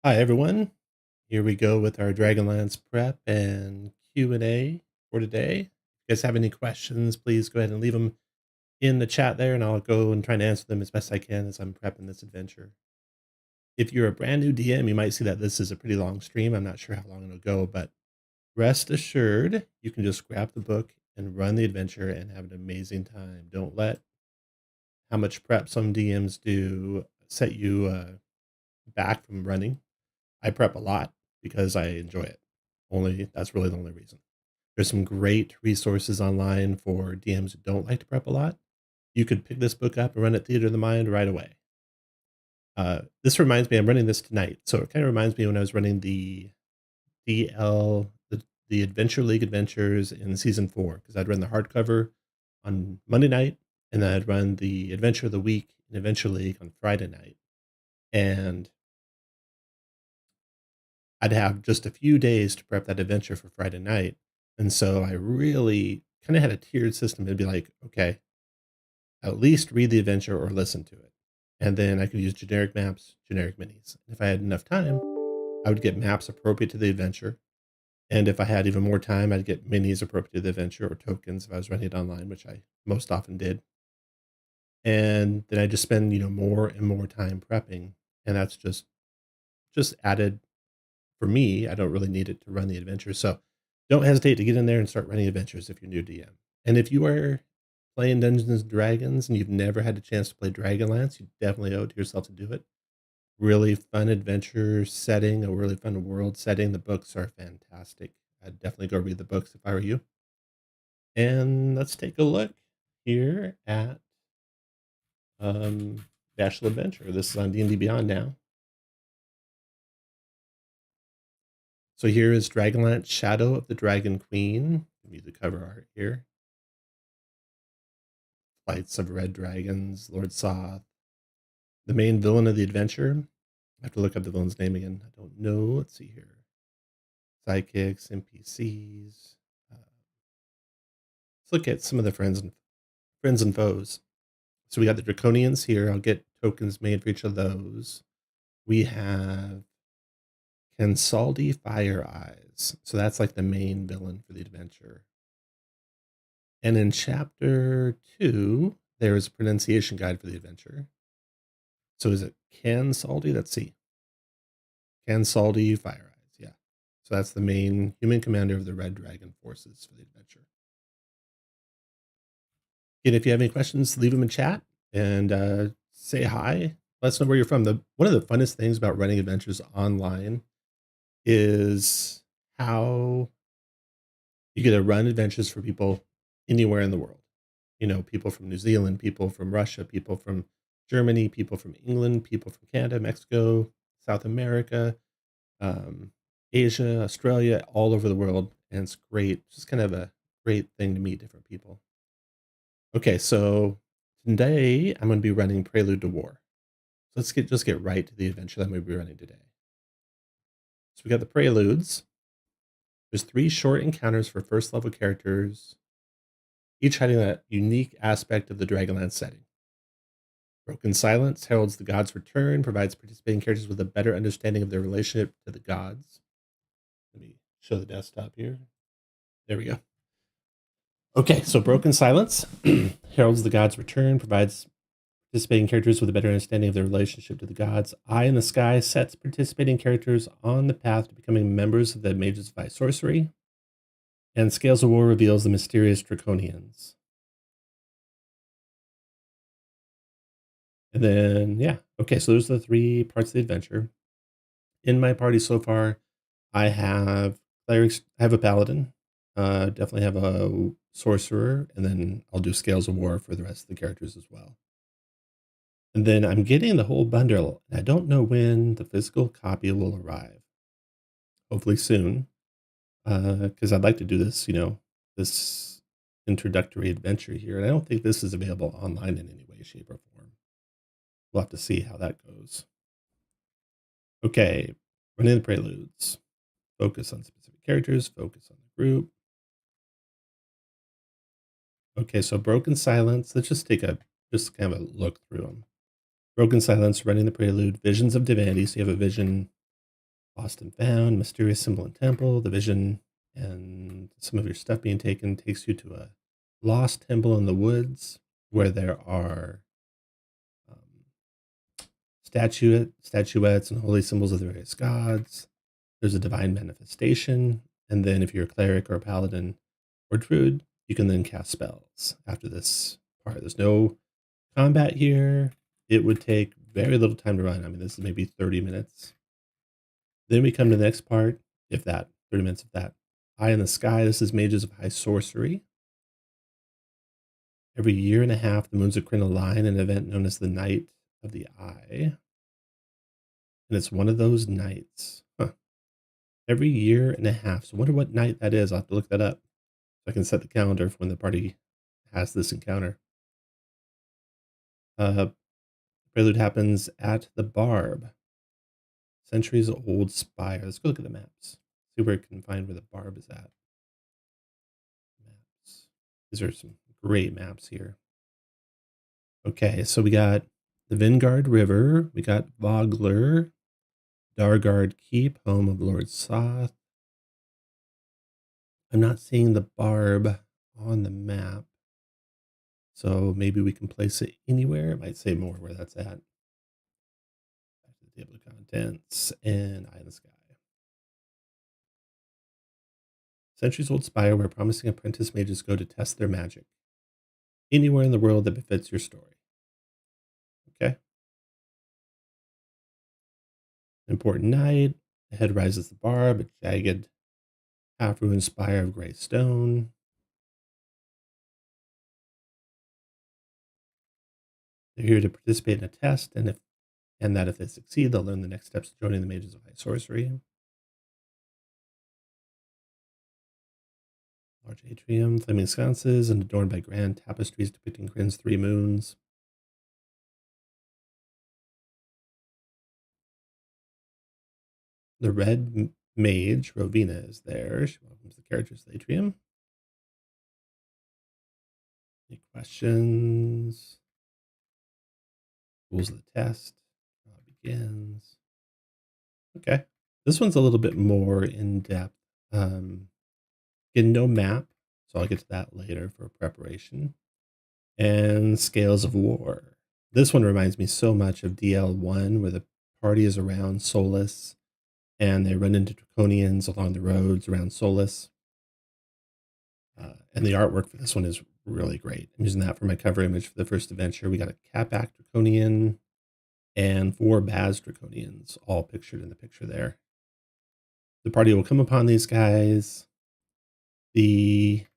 Hi everyone. Here we go with our Dragonlance prep and Q&A for today. If you guys have any questions, please go ahead and leave them in the chat there and I'll go and try and answer them as best I can as I'm prepping this adventure. If you're a brand new DM, you might see that this is a pretty long stream. I'm not sure how long it'll go, but rest assured, you can just grab the book and run the adventure and have an amazing time. Don't let how much prep some DMs do set you back from running. I prep a lot because I enjoy it. That's really the only reason. There's some great resources online for DMs who don't like to prep a lot. You could pick this book up and run it Theater of the Mind right away. This reminds me, I'm running this tonight, so it kind of reminds me when I was running the DL, the Adventure League Adventures in season 4, because I'd run the hardcover on Monday night, and then I'd run the Adventure of the Week in Adventure League on Friday night. And I'd have just a few days to prep that adventure for Friday night. And so I really kind of had a tiered system. It'd be like, okay, at least read the adventure or listen to it. And then I could use generic maps, generic minis. If I had enough time, I would get maps appropriate to the adventure. And if I had even more time, I'd get minis appropriate to the adventure or tokens if I was running it online, which I most often did. And then I just spend, more and more time prepping. And that's just added for me. I don't really need it to run the adventure. So don't hesitate to get in there and start running adventures if you're new DM. And if you are playing Dungeons and Dragons and you've never had a chance to play Dragonlance, you definitely owe it to yourself to do it. Really fun adventure setting, a really fun world setting. The books are fantastic. I'd definitely go read the books if I were you. And let's take a look here at Bachelor Adventure. This is on D&D Beyond now. So here is Dragonlance Shadow of the Dragon Queen. Give me the cover art here. Flights of Red Dragons, Lord Soth. The main villain of the adventure. I have to look up the villain's name again. I don't know. Let's see here. Sidekicks, NPCs. Let's look at some of the friends and foes. So we got the Draconians here. I'll get tokens made for each of those. We have Kensaldi Fire Eyes. So that's like the main villain for the adventure. And in chapter 2, there is a pronunciation guide for the adventure. So is it Cansaldi? Let's see. Cansaldi Fire Eyes, yeah. So that's the main human commander of the Red Dragon forces for the adventure. And if you have any questions, leave them in chat and say hi. Let us know where you're from. One of the funnest things about running adventures online is how you get to run adventures for people anywhere in the world. People from New Zealand, people from Russia, people from Germany, people from England, people from Canada, Mexico, South America, Asia, Australia, all over the world. And it's great. It's just kind of a great thing to meet different people. Okay, so today I'm going to be running Prelude to War. So let's just get right to the adventure that I'm going to be running today. So we got the Preludes. There's 3 short encounters for first level characters, each hiding a unique aspect of the Dragonlance setting. Broken Silence heralds the gods' return, provides participating characters with a better understanding of their relationship to the gods. Let me show the desktop here. There we go. Okay, so Broken Silence heralds the gods' return, provides participating characters with a better understanding of their relationship to the gods. Eye in the Sky sets participating characters on the path to becoming members of the Mages of High Sorcery. And Scales of War reveals the mysterious Draconians. And then, yeah. Okay, so those are the 3 parts of the adventure. In my party so far, I have clerics. I have a paladin. Definitely have a sorcerer, and then I'll do Scales of War for the rest of the characters as well. And then I'm getting the whole bundle. I don't know when the physical copy will arrive. Hopefully soon, because I'd like to do this, this introductory adventure here. And I don't think this is available online in any way, shape, or form. We'll have to see how that goes. Okay, running the preludes. Focus on specific characters, focus on the group. Okay, so Broken Silence. Let's just kind of a look through them. Broken Silence, running the prelude, Visions of Divinity. So you have a vision Lost and found, mysterious symbol and temple, the vision, and some of your stuff being taken takes you to a lost temple in the woods where there are um, statuettes and holy symbols of the various gods. There's a divine manifestation, and then if you're a cleric or a paladin or druid, you can then cast spells after this part. There's no combat here. It would take very little time to run. I mean, this is maybe 30 minutes. Then we come to the next part, if that, 30 minutes of that. Eye in the Sky, this is Mages of High Sorcery. Every year and a half, the moons occur in a line, an event known as the Night of the Eye. And it's one of those nights. Huh. Every year and a half. So I wonder what night that is. I'll have to look that up so I can set the calendar for when the party has this encounter. Prelude happens at the Barb. Centuries old spire. Let's go look at the maps. See where I can find where the Barb is at. Maps. These are some great maps here. Okay, so we got the Vingard River. We got Vogler. Dargard Keep, home of Lord Soth. I'm not seeing the Barb on the map. So maybe we can place it anywhere. It might say more where that's at. Back to the table of contents and Eye in the Sky. Centuries old spire where promising apprentice mages go to test their magic. Anywhere in the world that befits your story. Okay. Important night. Ahead rises the Barb, a jagged, half-ruined spire of gray stone. They're here to participate in a test, and that if they succeed, they'll learn the next steps to joining the Mages of High Sorcery. Large atrium, flaming sconces, and adorned by grand tapestries depicting Kryn's three moons. The red mage, Rovina, is there. She welcomes the characters to the atrium. Any questions? Rules of the test. Begins. Okay. This one's a little bit more in depth. Again, no map, so I'll get to that later for preparation. And Scales of War. This one reminds me so much of DL1, where the party is around Solus and they run into draconians along the roads around Solus. And the artwork for this one is really great. I'm using that for my cover image for the first adventure. We got a Capac Draconian and 4 Baz Draconians, all pictured in the picture there. The party will come upon these guys. The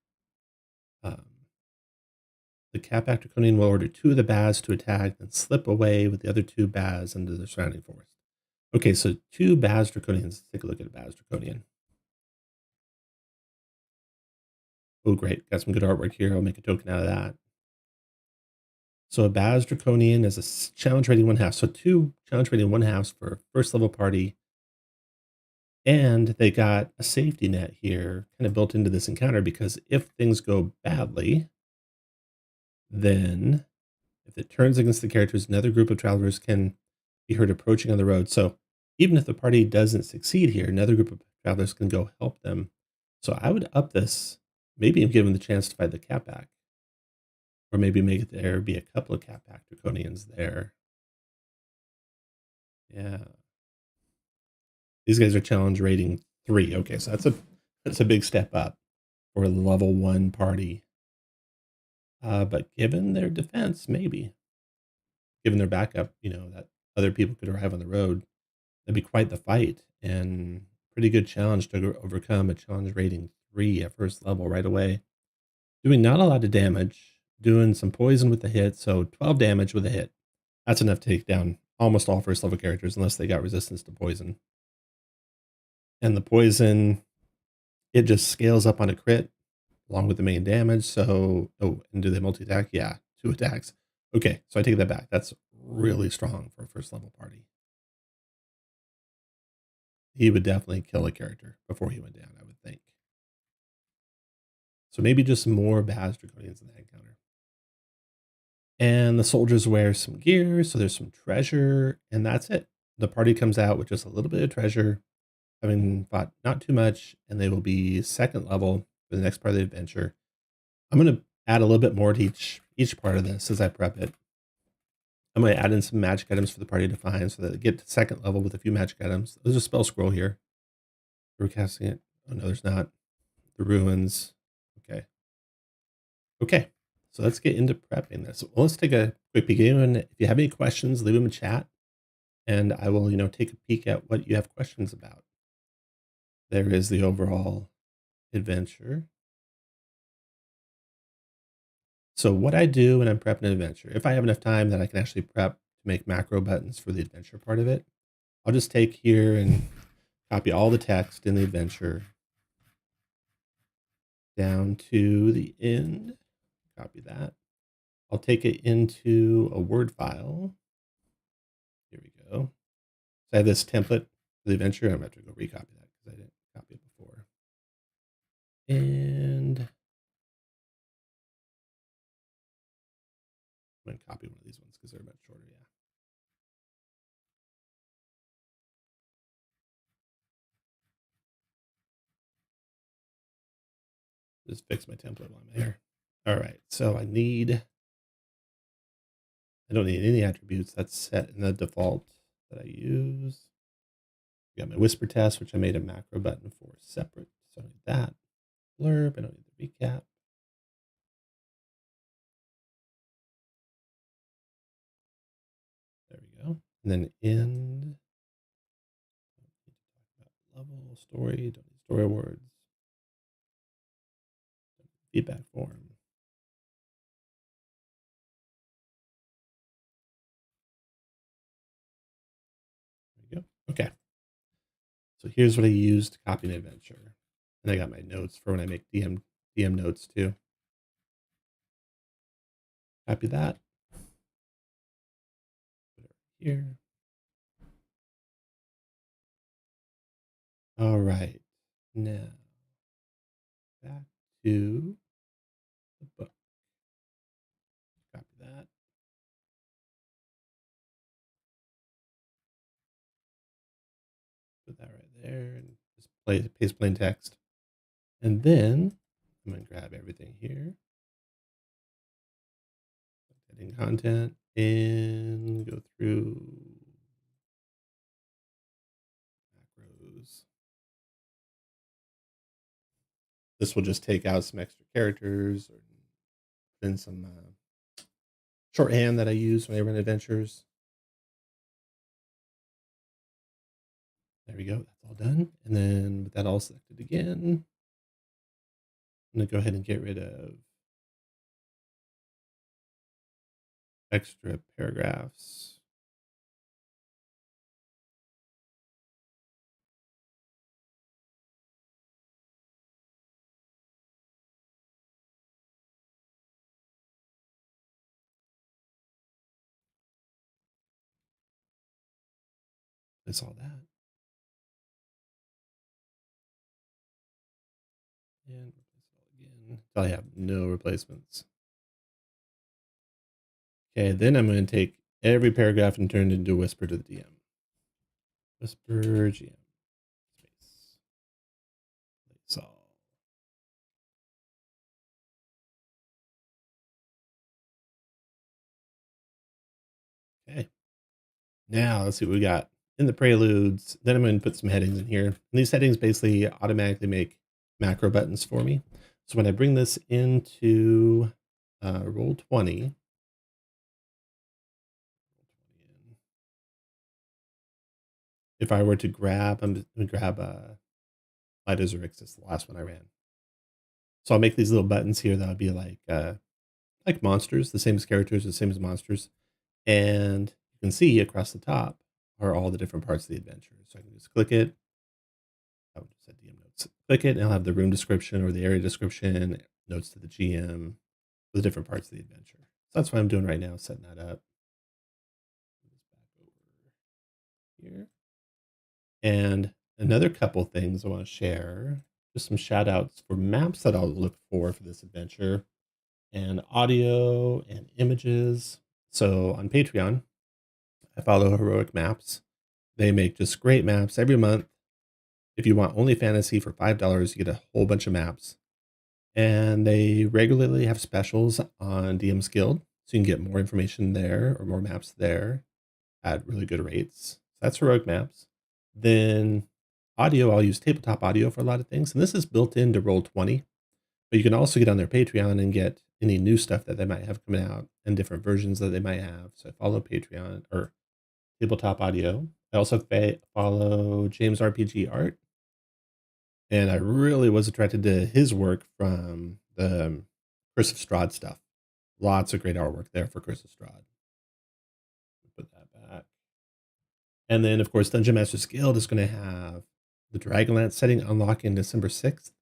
Capac Draconian will order 2 of the Baz to attack, then slip away with the other 2 Baz into the surrounding forest. Okay, so 2 Baz Draconians. Let's take a look at a Baz Draconian. Oh, great. Got some good artwork here. I'll make a token out of that. So a Baz Draconian is a challenge rating 1/2. So 2 challenge rating 1/2 for a first level party. And they got a safety net here kind of built into this encounter, because if things go badly, then if it turns against the characters, another group of travelers can be heard approaching on the road. So even if the party doesn't succeed here, another group of travelers can go help them. So I would up this, maybe give them the chance to fight the Capac. Or maybe make it there be a couple of Capac Draconians there. Yeah. These guys are challenge rating 3. Okay, so that's a big step up for a level 1 party. But given their defense, maybe. Given their backup, that other people could arrive on the road, that'd be quite the fight, and pretty good challenge to overcome a challenge rating 3 at first level right away. Doing not a lot of damage, doing some poison with the hit, so 12 damage with a hit. That's enough to take down almost all first level characters, unless they got resistance to poison. And the poison, it just scales up on a crit along with the main damage. So, and do they multi-attack? Yeah, 2 attacks. Okay, so I take that back. That's really strong for a first level party. He would definitely kill a character before he went down, I would think. So maybe just more Baz Draconians in that encounter. And the soldiers wear some gear, so there's some treasure, and that's it. The party comes out with just a little bit of treasure having fought not too much, and they will be second level for the next part of the adventure. I'm gonna add a little bit more to each part of this as I prep it. I'm gonna add in some magic items for the party to find so that they get to second level with a few magic items. There's a spell scroll here. We're casting it. Oh no, there's not. The ruins. Okay. Okay. So let's get into prepping this. Well, let's take a quick peek. And if you have any questions, leave them in chat, and I will, take a peek at what you have questions about. There is the overall adventure. So what I do when I'm prepping an adventure, if I have enough time that I can actually prep to make macro buttons for the adventure part of it, I'll just take here and copy all the text in the adventure down to the end. Copy that. I'll take it into a Word file. Here we go. So I have this template for the adventure. I'm going to have to go recopy that because I didn't copy it before. And I'm going to copy one of these ones because they're much shorter. Yeah. Just fix my template while I'm here. All right. So I don't need any attributes. That's set in the default that I use. I got my whisper test, which I made a macro button for separate. So I need that. Blurb. I don't need the recap. There we go. And then end. Level, story, don't need story words. Feedback form. There we go. Okay. So here's what I used to copy an adventure. And I got my notes for when I make DM notes too. Copy that. Put it here. All right. Now back to the book. Copy that. Put that right there and just paste plain text. And then I'm going to grab everything here. Editing content and go through macros. This will just take out some extra characters or then some shorthand that I use when I run adventures. There we go. That's all done. And then with that all selected again, I'm going to go ahead and get rid of extra paragraphs. That's all that. And replace it all again until I have no replacements. Okay, then I'm going to take every paragraph and turn it into a whisper to the DM. Whisper GM. Space. Place all. Okay. Now let's see what we got in the preludes. Then I'm going to put some headings in here. And these headings basically automatically make macro buttons for me. So when I bring this into Roll20, if I were to grab, I'm going to grab Light as Erixis, the last one I ran. So I'll make these little buttons here that would be like monsters, the same as characters, the same as monsters. And you can see across the top are all the different parts of the adventure. So I can just click it. I would just DM notes. Click it, and I'll have the room description or the area description, notes to the GM, for the different parts of the adventure. So that's what I'm doing right now, setting that up. Back over here. And another couple things I want to share, just some shout outs for maps that I'll look for this adventure, and audio and images. So on Patreon, I follow Heroic Maps. They make just great maps every month. If you want only fantasy for $5, you get a whole bunch of maps. And they regularly have specials on DM's Guild, so you can get more information there or more maps there at really good rates. So that's heroic maps. Then audio, I'll use tabletop audio for a lot of things. And this is built into Roll20, but you can also get on their Patreon and get any new stuff that they might have coming out and different versions that they might have. So follow Patreon or tabletop audio. I also follow James RPG Art, and I really was attracted to his work from the Curse of Strahd stuff. Lots of great artwork there for Curse of Strahd. Put that back. And then, of course, Dungeon Masters Guild is going to have the Dragonlance setting unlocking December 6th.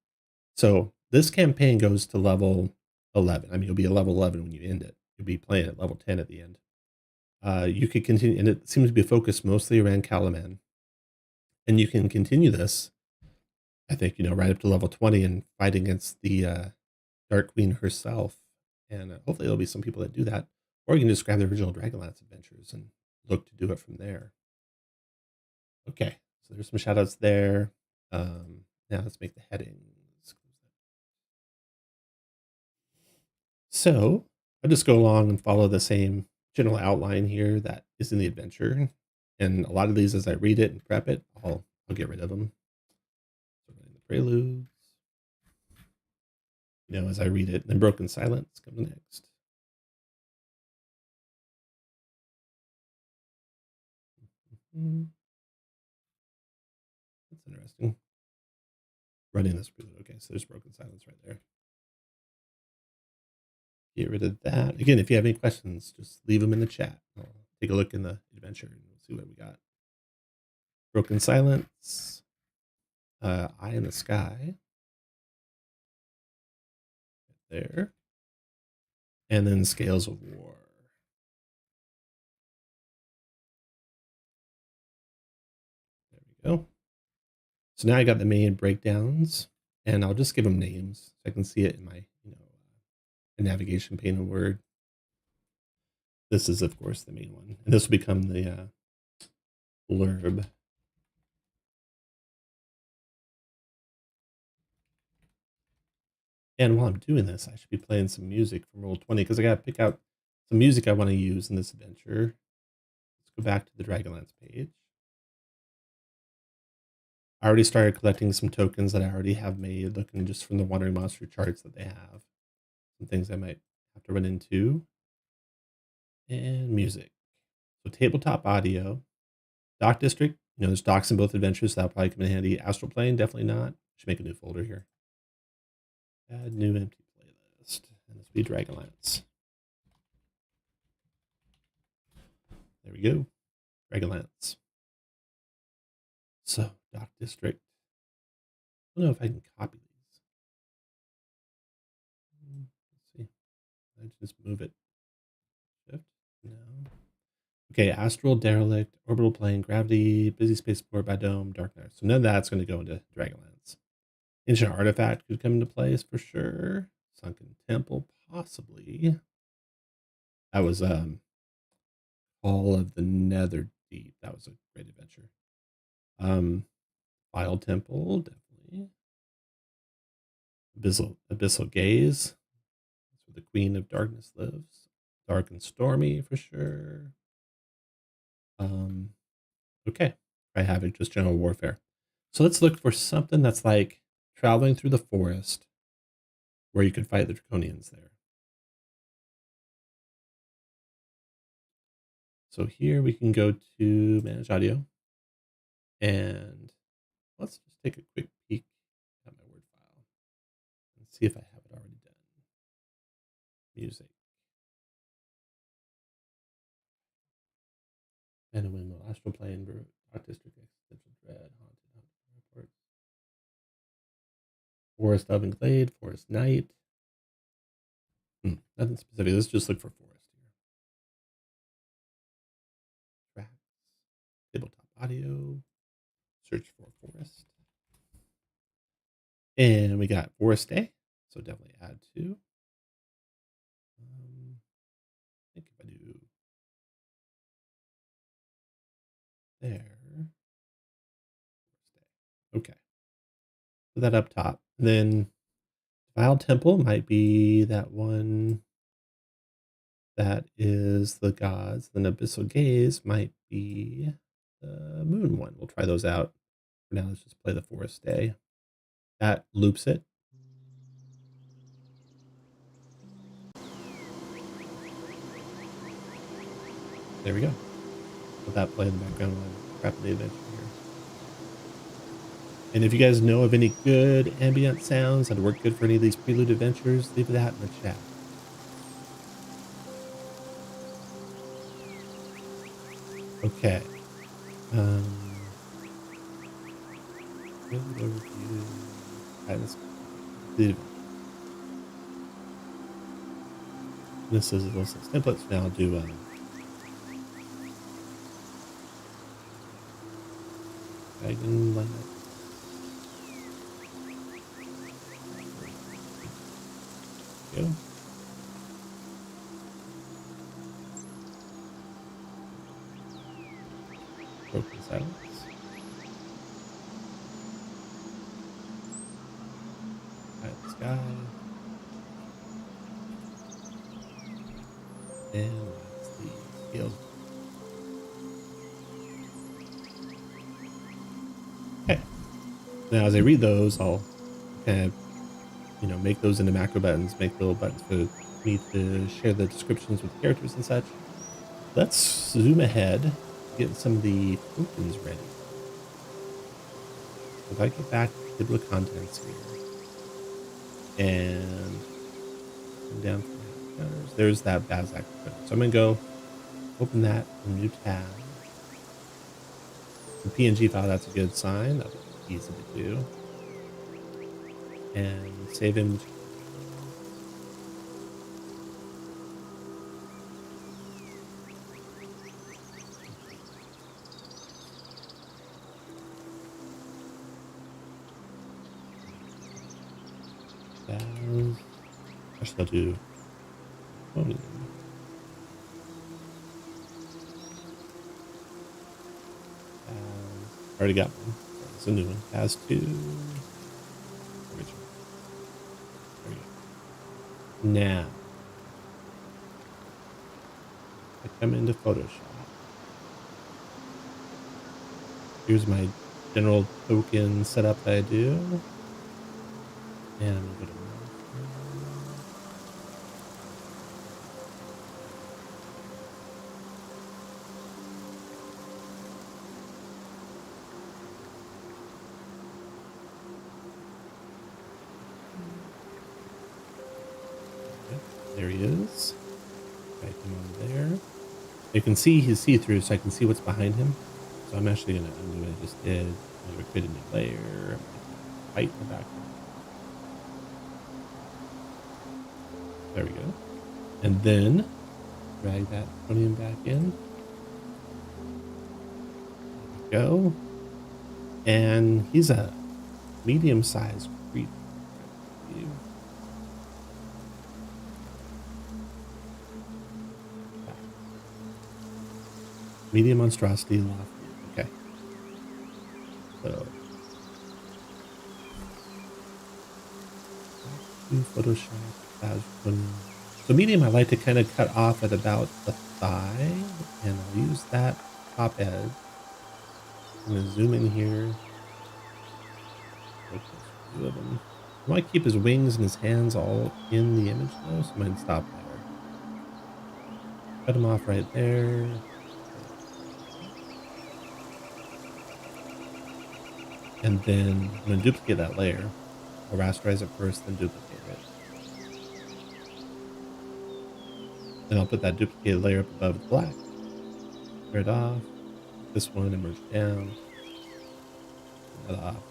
So this campaign goes to level 11. I mean, you'll be a level 11 when you end it. You'll be playing at level 10 at the end. You could continue, and it seems to be focused mostly around Calaman. And you can continue this, I think, right up to level 20 and fight against the Dark Queen herself. And hopefully there'll be some people that do that. Or you can just grab the original Dragonlance adventures and look to do it from there. Okay, so there's some shout outs there. Now let's make the headings. So I'll just go along and follow the same general outline here that is in the adventure. And a lot of these, as I read it and prep it, I'll get rid of them. So the preludes, as I read it. And then Broken Silence comes next. That's interesting. Running this prelude. Okay, so there's Broken Silence right there. Get rid of that. Again, if you have any questions, just leave them in the chat. I'll take a look in the adventure and we'll see what we got. Broken Silence. Eye in the Sky. There. And then Scales of War. There we go. So now I got the main breakdowns, and I'll just give them names so I can see it in my navigation pane in Word. This is, of course, the main one, and this will become the blurb. And while I'm doing this, I should be playing some music from Roll20 because I got to pick out some music I want to use in this adventure. Let's go back to the Dragonlance page. I already started collecting some tokens that I already have made, looking just from the Wandering Monster charts that they have. Some things I might have to run into. And music. So tabletop audio. Dock District. There's docks in both adventures, so that'll probably come in handy. Astral Plane, definitely not. Should make a new folder here. Add new empty playlist. And this will be Dragonlance. There we go. Dragonlance. So, Dock District. I don't know if I can copy these. Let's see. I just move it. Shift. No. Okay, Astral, Derelict, Orbital Plane, Gravity, Busy Spaceport, Biodome, Dark Knight. So none of that's going to go into Dragonlance. Ancient Artifact could come into place for sure. Sunken Temple, possibly. That was Hall of the Nether Deep. That was a great adventure. Vile Temple, definitely. Abyssal Gaze. That's where the Queen of Darkness lives. Dark and Stormy for sure. Okay. Cry Havoc, just general warfare. So let's look for something that's like traveling through the forest where you could fight the Draconians there. So here we can go to Manage Audio. And let's just take a quick peek at my Word file and see if I have it already done. Music. And Windmill, Astral Plane, Dark District, Existential Dread, Haunted Airport, Forest of and Glade, Forest Night. Nothing specific. Let's just look for forest here. Tracks, tabletop audio, search for forest. And we got Forest Day, so definitely add to. I think if I do there, okay. Put that up top. And then Defiled Temple might be that one that is the gods. Then Abyssal Gaze might be the moon one. We'll try those out. For now, let's just play the Forest Day. That loops it. There we go. Let that play in the background while I'm crapping the adventure here. And if you guys know of any good ambient sounds that work good for any of these prelude adventures, leave that in the chat. Okay. Prelude overview. Alright, let's do this is a list of templates. Now I'll do dragon light. Go. Broken silence. Alright, sky. And let's see. Scale. Okay. Now as I read those, I'll kind of make those into macro buttons, make little buttons for me to share the descriptions with the characters and such. Let's zoom ahead, get some of the tokens ready. If I get back to table of contents here and come down to there's that Bazak. So I'm gonna go open that in a new tab. The PNG file, that's a good sign. That'll be easy to do. And save image. Actually, I'll do. Already got one. It's a new one. Has two. Original. There we go. Now, I come into Photoshop. Here's my general token setup that I do. And I'm going to go to there he is. I come on there. You can see he's see-through, so I can see what's behind him. So I'm actually going to undo what I just did. I'm going to create a new layer. Height in the background. There we go. And then drag that Draconian back in. There we go. And he's a medium-sized creature. Medium monstrosity, lofty. Okay. So Photoshop. So medium, I like to kind of cut off at about the thigh, and I'll use that top edge. I'm gonna zoom in here. Two of them. I want to keep his wings and his hands all in the image though, so I'm gonna stop there. Cut him off right there. And then I'm going to duplicate that layer. I'll rasterize it first, then duplicate it. Then I'll put that duplicated layer up above the black. Clear it off. This one and merge down. Put that off.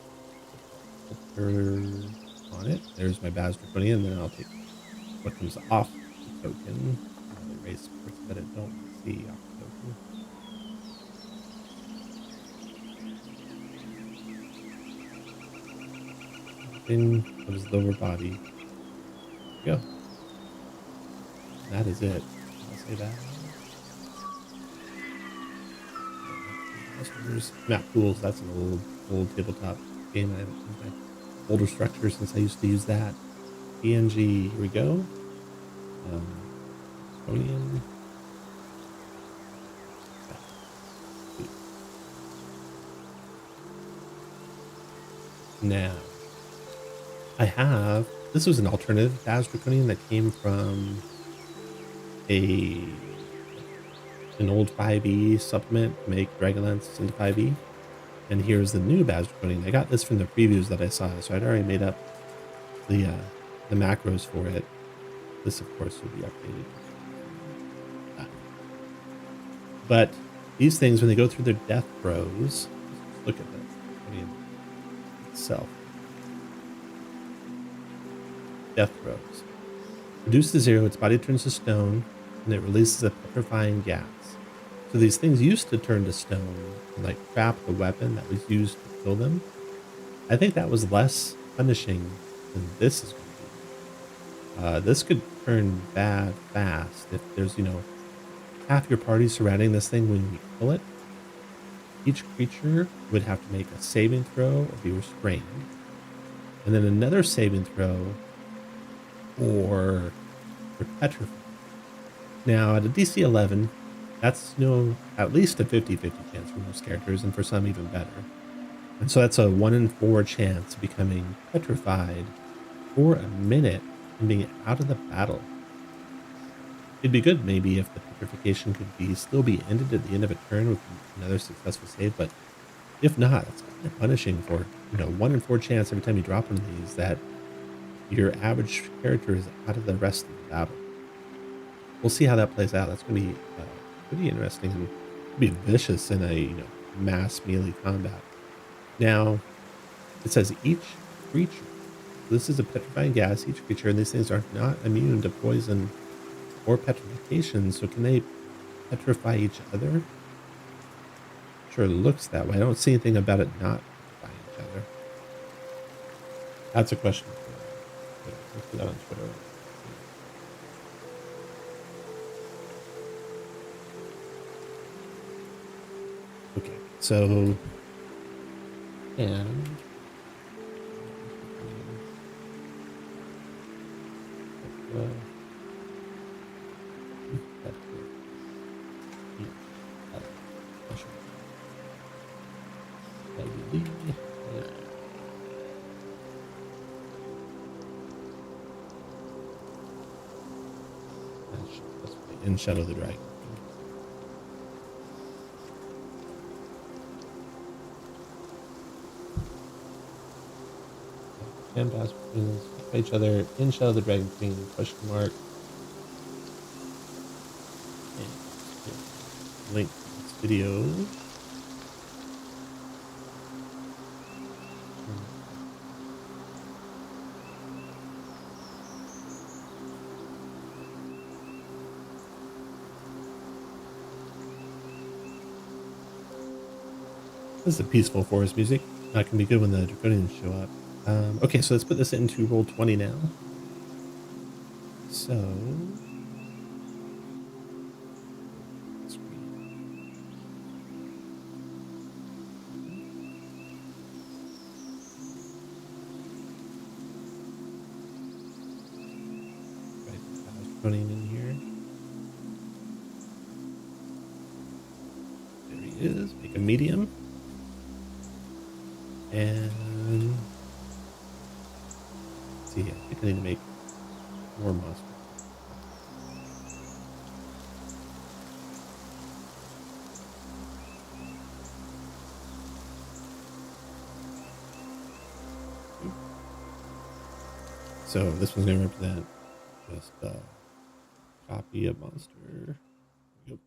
Filter on it. There's my Baz Draconian. Then I'll take what comes off the token. I'll erase parts that I don't see off the token. In of his lower body. Go. That is it. I'll say that. Customers. Map pools. That's an old tabletop game I haven't played. older structure since I used to use that. PNG, here we go. Draconian. Now, this was an alternative Baz Draconian that came from an old 5e supplement to make Dragonlance into 5e. And here's the new Baz Draconian. I got this from the previews that I saw, so I'd already made up the macros for it. This, of course, will be updated. But these things, when they go through their death throes, look at the Draconian itself. Death throes. Reduced to 0, its body turns to stone, and it releases a petrifying gas. So these things used to turn to stone and like trap the weapon that was used to kill them. I think that was less punishing than this is going to be. This could turn bad fast if there's, half your party surrounding this thing when you kill it. Each creature would have to make a saving throw or be restrained. And then another saving throw or petrified. Now at a DC 11, that's at least a 50-50 chance for most characters, and for some even better. And so that's a 1 in 4 chance of becoming petrified for a minute and being out of the battle. It'd be good maybe if the petrification could still be ended at the end of a turn with another successful save, but if not, it's kind of punishing for 1 in 4 chance every time you drop one of these that your average character is out of the rest of the battle. We'll see how that plays out. That's going to be pretty interesting and be vicious in a mass melee combat. Now, it says each creature. This is a petrifying gas. Each creature, and these things are not immune to poison or petrification. So can they petrify each other? Sure, it looks that way. I don't see anything about it not petrifying each other. That's a question. Let's put that on Twitter. Okay, so and in Shadow the Dragon. And pass between each other in Shadow the Dragon Queen, question mark. And link to this video. This is a peaceful forest music. That can be good when the Draconians show up. Okay, so let's put this into roll 20 now. So, Draconian in here. There he is. Make a medium. And let's see, I think I need to make more monsters. So this one's going to represent just a copy of monster. Yep.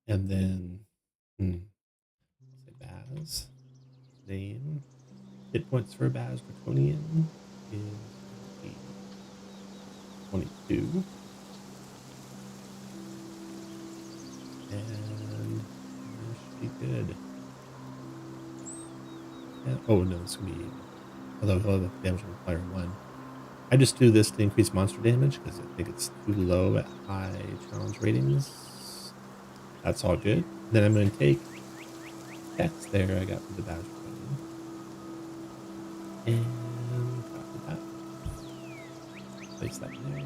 And then, say Baz. Name. Hit points for Baz Draconian is 22. And that should be good. And, oh no, it's going to be, although he'll have damage multiplier 1. I just do this to increase monster damage because I think it's too low at high challenge ratings. That's all good. Then I'm going to take text there I got for the Baz. And copy that. Place that there.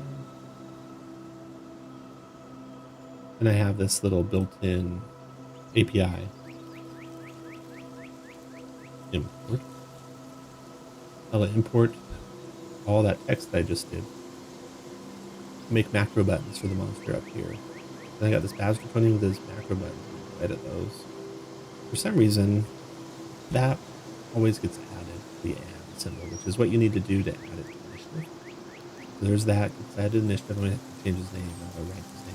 And I have this little built-in API import. I'll import all that text that I just did. Make macro buttons for the monster up here. And I got this Baz Draconian with his macro buttons. Edit those. For some reason, that always gets added to the add symbol, which is what you need to do to add it to initiative. So there's that. It's added to initiative. I'm going to have to change his name. I'm going to write his name.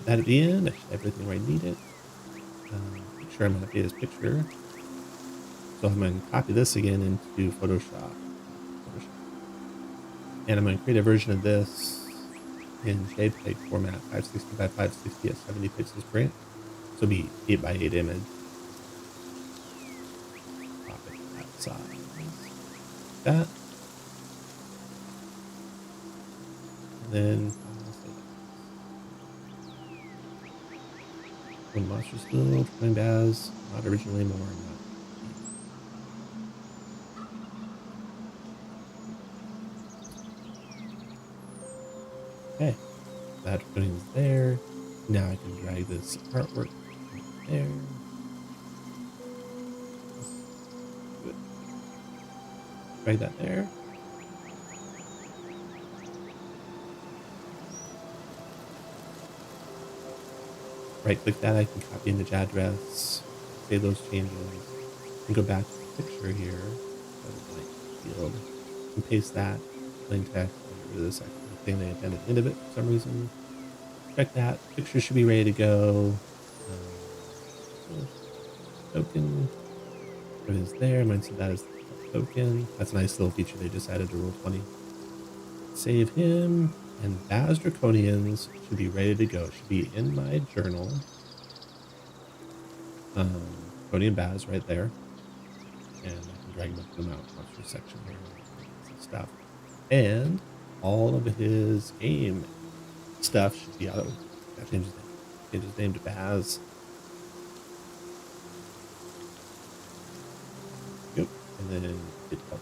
That at the end, I should have everything where I need it. Make sure I'm going to update his picture. So I'm going to copy this again into Photoshop. And I'm going to create a version of this in JPEG format, 560 by 560 at 70 pixels per inch. So it'll be 8 by 8 image. Pop it to that size. That. And then when monster still trying Baz, not originally more. Okay, that is there. Now I can drag this artwork there. Good. Drag that there. Right click that, I can copy image address, save those changes, and go back to the picture here, field, and paste that, plain text, and get rid of this extra thing they appended at the end of it for some reason. Check that, picture should be ready to go. Token, what is there? Mine said that is the token. That's a nice little feature they just added to Roll20. Save him, and Baz Draconians should be ready to go. Should be in my journal. Draconian Baz right there. And I can drag them out monster section here. Some stuff. And all of his game stuff should be out. I change his name to Baz. Yep. And then hit help.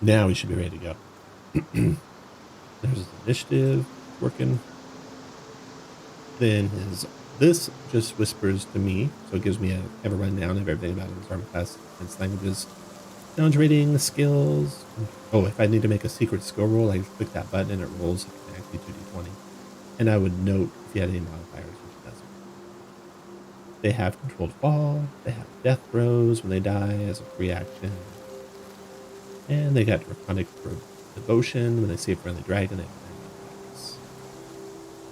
Now we should be ready to go. There's his initiative working. Then this just whispers to me, so it gives me a rundown of everything about his armor class, his languages, challenge rating, skills. Oh, if I need to make a secret skill roll, I click that button and it rolls exactly 2d20. And I would note if you had any modifiers, which it doesn't. They have controlled fall. They have death throws when they die as a free action. And they got Draconic Devotion when they see a friendly dragon. They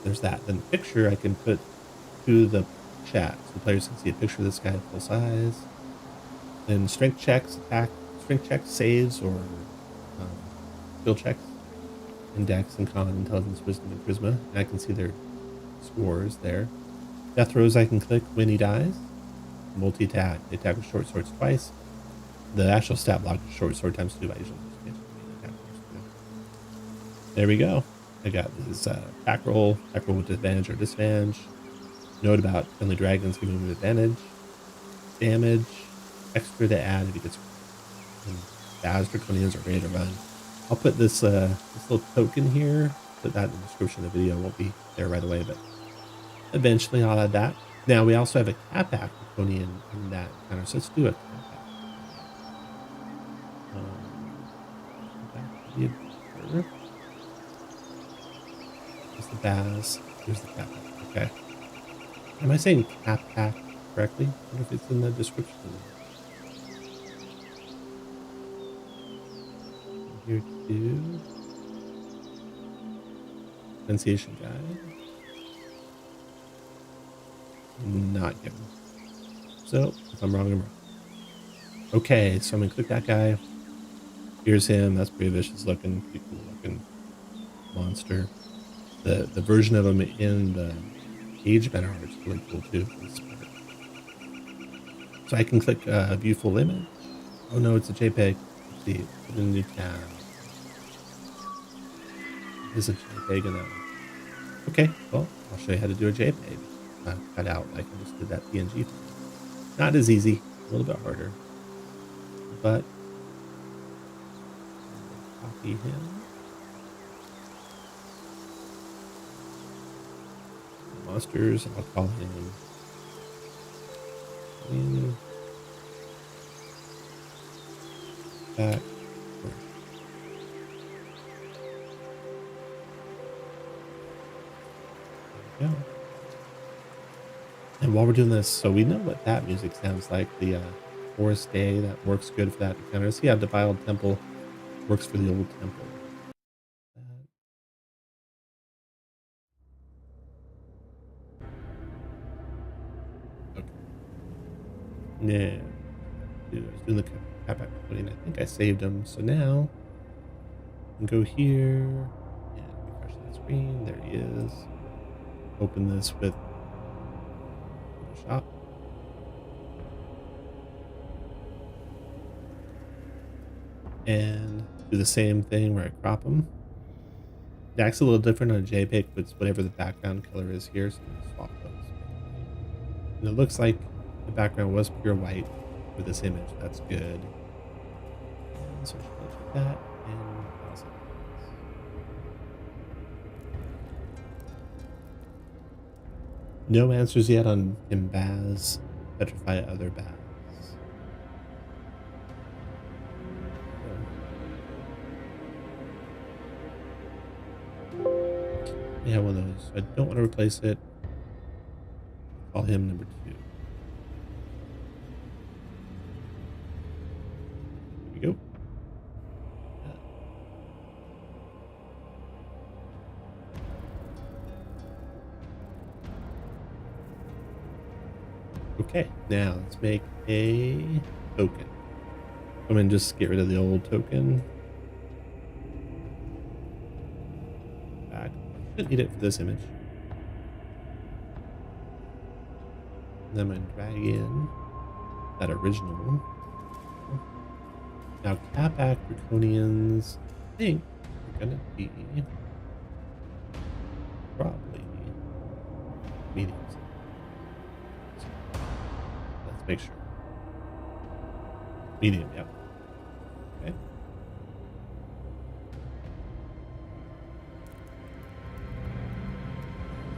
there's that. Then the picture I can put to the chat so the players can see a picture of this guy full size. Then strength checks, strength checks, saves, or skill checks, and dex and con, intelligence, wisdom, and charisma. And I can see their scores there. Death throws I can click when he dies. Multi attack. They attack with short swords twice. The actual stat block is short sword times 2. I usually just get attack first. There we go. I got this attack roll with advantage or disadvantage. Note about friendly dragons giving him advantage. Damage. Extra to add if he gets. Baz Draconians are ready to run. I'll put this little token here. Put that in the description of the video. It won't be there right away, but eventually I'll add that. Now we also have a Capac Draconian in that counter, so let's do a Capac. Here's the Baz. Here's the Capac. Okay. Am I saying Capac correctly? I wonder if it's in the description. Here too. Pronunciation guide. Not given. So if I'm wrong, I'm wrong. Okay, so I'm gonna click that guy. Here's him. That's pretty vicious looking, pretty cool looking monster. The version of him in the Age Banner art is really cool too. So I can click view full image. Oh no, it's a JPEG. Let's see, put in a new tab. There's a JPEG in that one. Okay, well, I'll show you how to do a JPEG. cut out like I just did that PNG file. Not as easy, a little bit harder, but copy him. Monsters, I'll call him back. There we go. And while we're doing this, so we know what that music sounds like, the Forest Day, that works good for that encounter. See how Defiled Temple works for the old temple. Okay. Yeah. I was doing the Capac coding. I think I saved them. So now I can go here and refresh that screen. There he is. Open this with Photoshop. And do the same thing where I crop them. It acts a little different on a JPEG, but it's whatever the background color is here. So I'm going to swap those. And it looks like the background was pure white for this image. That's good. So I should check that and pause it. No answers yet on Imbaz, Petrify Other Baz. Yeah, one of those. I don't want to replace it. Call him number 2. There we go. Okay, now let's make a token. I'm gonna just get rid of the old token. Back. Shouldn't need it for this image. And then I'm gonna drag in that original one. Now Capac Draconians, I think are gonna be probably mediums. Let's make sure. Medium, yeah. Okay.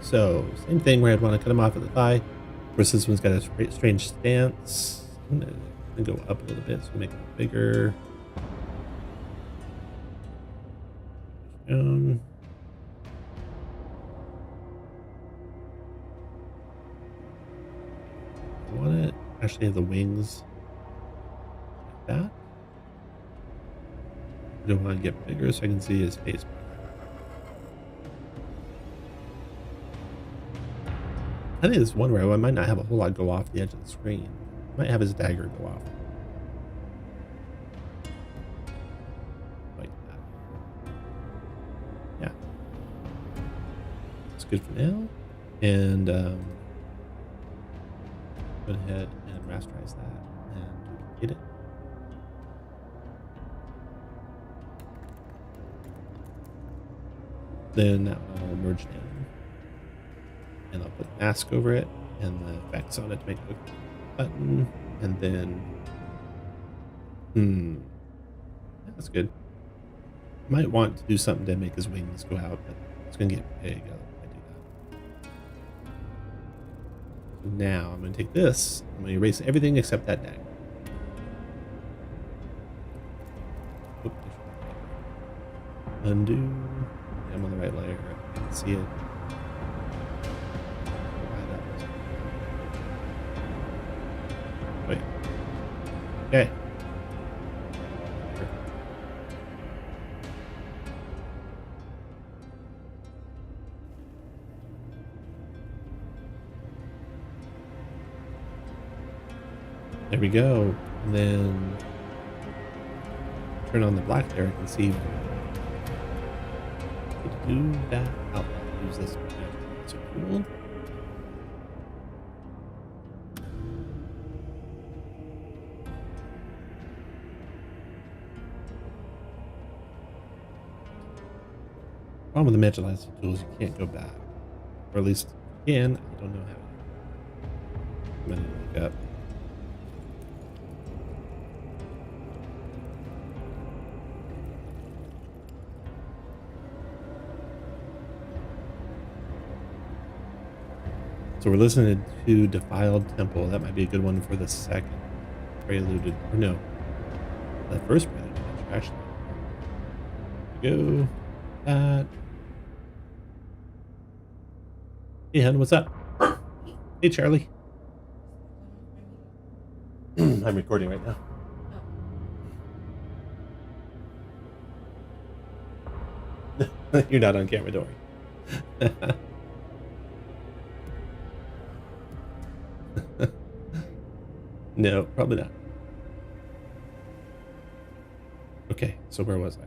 So, same thing where I'd want to cut them off at the thigh. Of course, this one's got a strange stance. I'm going to go up a little bit so we make it bigger. I want it actually have the wings like that. I don't want to get bigger so I can see his face. I think there's one where I might not have a whole lot go off the edge of the screen. I might have his dagger go off. Like that. Yeah. That's good for now. And go ahead and rasterize that and duplicate it. Then that one will merge down. And I'll put a mask over it and the effects on it to make it look like a button. And then, that's good. Might want to do something to make his wings go out, but it's going to get big if I do that. So now I'm going to take this. I'm going to erase everything except that dagger. Oops, undo. I'm on the right layer. I can see it. Wait. Okay. There we go. And then turn on the black there. I can see. Do that out. Use this. So cool. Problem with the Magilizer tools, you can't go back. Or at least you can. I don't know how. I'm gonna look up. So we're listening to Defiled Temple. That might be a good one for the second prelude. Or no, the first prelude, actually. Here we go. That. Hey, hun, what's up? Hey, Charlie. I'm recording right now. You're not on camera, don't worry. No, probably not. Okay, so where was I?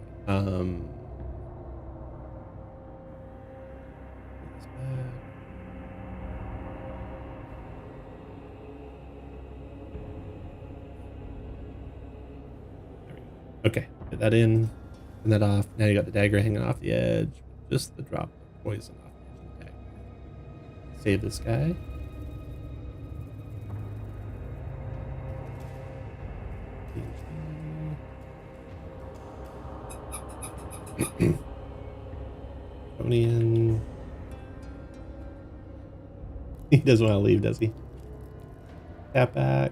Okay, get that in, turn that off. Now you got the dagger hanging off the edge. Just the drop of poison off the edge of the dagger. Save this guy. Draconian. He doesn't want to leave, does he? Tap back.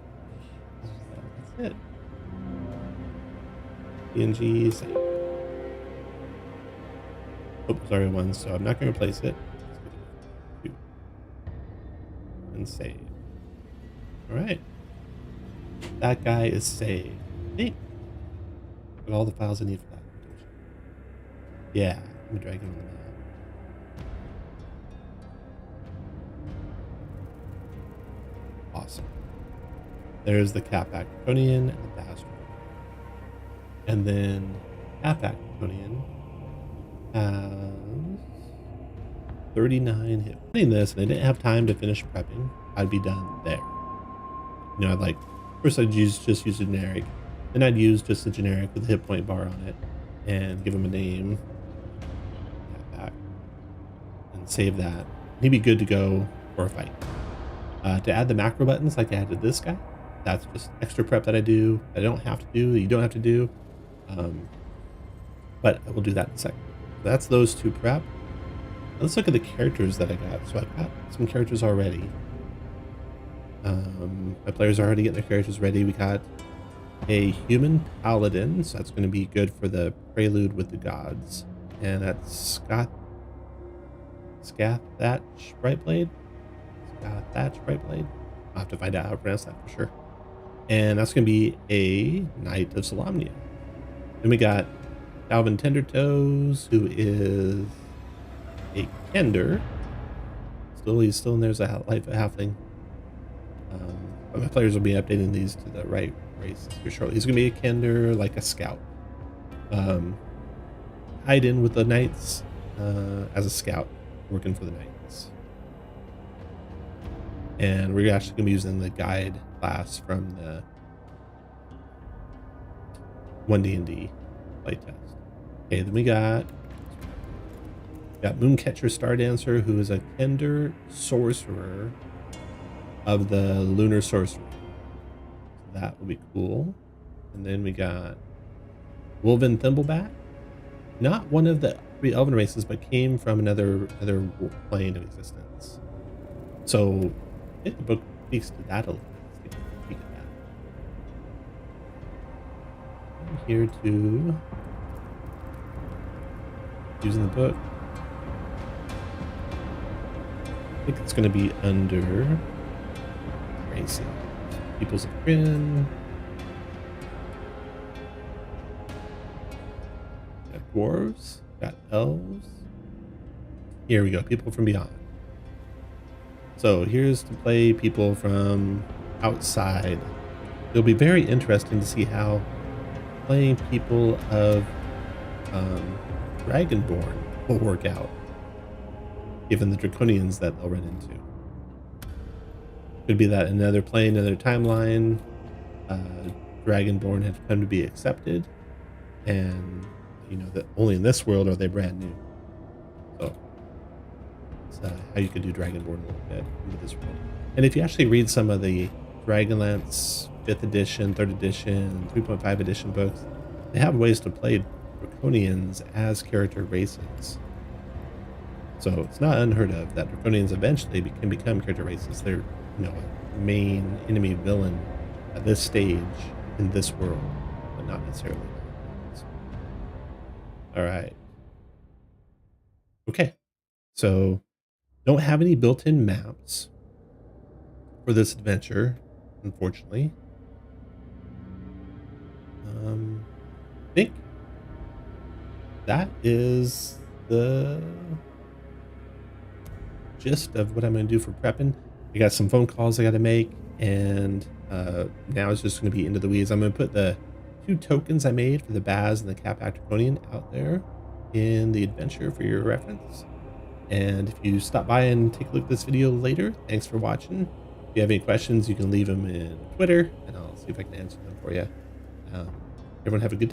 That's it. PNG, save. Oh, sorry, one, so I'm not going to replace it. Two. And save. Alright. That guy is saved. Hey. Got all the files I need for that. Yeah, let me drag him on the map. Awesome. There's the Capac Draconian and the Bastard. And then Capac Draconian has 39 hit. Playing this, and I didn't have time to finish prepping, I'd be done there. You know, I'd like, first I'd just use generic, then I'd use just a generic with a hit point bar on it, and give him a name, Capac, and save that. He'd be good to go for a fight. To add the macro buttons like I added this guy, that's just extra prep that I do. I don't have to do, you don't have to do. But I will do that in a second. So that's those two prep. Let's look at the characters that I got. So I've got some characters already. My players are already getting their characters ready. We got a human paladin, so that's going to be good for the prelude with the gods. And that's Scath Thatch Brightblade. Thatch Brightblade. I'll have to find out how to pronounce that for sure. And that's going to be a Knight of Solamnia. Then we got Calvin Tendertoes, who is a Kender. He's still in there as a life halfling. But my players will be updating these to the right race for sure. He's going to be a Kender, like a scout. Hide in with the Knights as a scout, working for the Knights. And we're actually going to be using the guide class from the 1D&D playtest. Okay, then we got Mooncatcher Stardancer, who is a Kender sorcerer of the Lunar Sorcery. So that will be cool. And then we got Wolven Thimbleback, not one of the three elven races, but came from another plane of existence. So I think the book speaks to that a little bit. Let's take a peek at that. I'm here to using the book. I think it's going to be under racing. Peoples of Krynn. Got dwarves. Got elves. Here we go. People from beyond. So here's to play people from outside. It'll be very interesting to see how playing people of Dragonborn will work out, given the Draconians that they'll run into. Could be that another plane, another timeline, Dragonborn have come to be accepted, and you know that only in this world are they brand new. So let's how you can do Dragonborn a little bit into this world. And if you actually read some of the Dragonlance 5th edition, 3rd edition, 3.5 edition books, they have ways to play Draconians as character races. So it's not unheard of that Draconians eventually can become character races. They're, a main enemy villain at this stage in this world, but not necessarily. All right. Okay. So don't have any built-in maps for this adventure, unfortunately. I think that is the gist of what I'm going to do for prepping. I got some phone calls I got to make, and now it's just going to be into the weeds. I'm going to put the 2 tokens I made for the Baz and the Capac Draconian out there in the adventure for your reference. And if you stop by and take a look at this video later, thanks for watching. If you have any questions, you can leave them in Twitter, and I'll see if I can answer them for you. Everyone have a good day.